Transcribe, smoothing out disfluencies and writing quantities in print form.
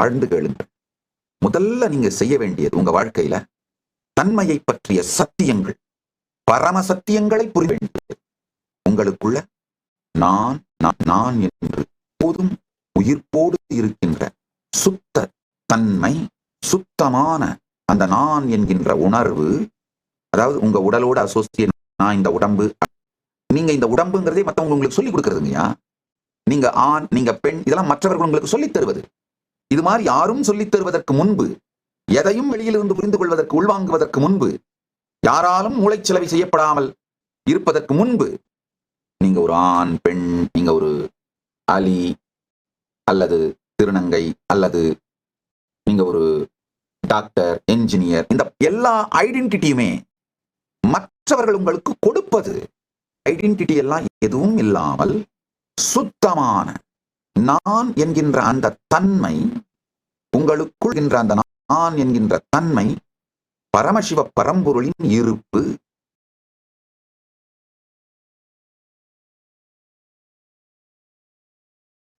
ஆழ்ந்து கேளுங்கள். முதல்ல நீங்க செய்ய வேண்டியது உங்க வாழ்க்கையில தன்மையை பற்றிய சத்தியங்கள், பரம சத்தியங்களை புரிய வேண்டியது. உங்களுக்குள்ள நான் நான் என்று போதும் உயிர்ப்போடு இருக்கின்ற சுத்த தன்மை, சுத்தமான அந்த நான் என்கின்ற உணர்வு, அதாவது உங்க உடலோட அசோசியேட். நான் இந்த உடம்பு, நீங்க இந்த உடம்புங்கிறதே மற்றவங்க உங்களுக்கு சொல்லிக் கொடுக்கறதுங்கய்யா. நீங்க ஆண், நீங்க பெண், இதெல்லாம் மற்றவர்கள் உங்களுக்கு சொல்லித் தருவது. இது மாதிரி யாரும் சொல்லித் தருவதற்கு முன்பு, எதையும் வெளியிலிருந்து புரிந்து கொள்வதற்கு, உள்வாங்குவதற்கு முன்பு, யாராலும் மூளைச்சலவை செய்யப்படாமல் இருப்பதற்கு முன்பு, நீங்க ஒரு ஆண், பெண், நீங்க ஒரு அலி அல்லது திருநங்கை, அல்லது நீங்க ஒரு டாக்டர், என்ஜினியர், இந்த எல்லா ஐடென்டிட்டியுமே மற்றவர்கள் உங்களுக்கு கொடுப்பது. ஐடென்டிட்டி எல்லாம் எதுவும் இல்லாமல் சுத்தமான நான் என்கின்ற அந்த தன்மை, உங்களுக்குள் அந்த நான் என்கின்ற தன்மை, பரமசிவ பரம்பொருளின் இருப்பு,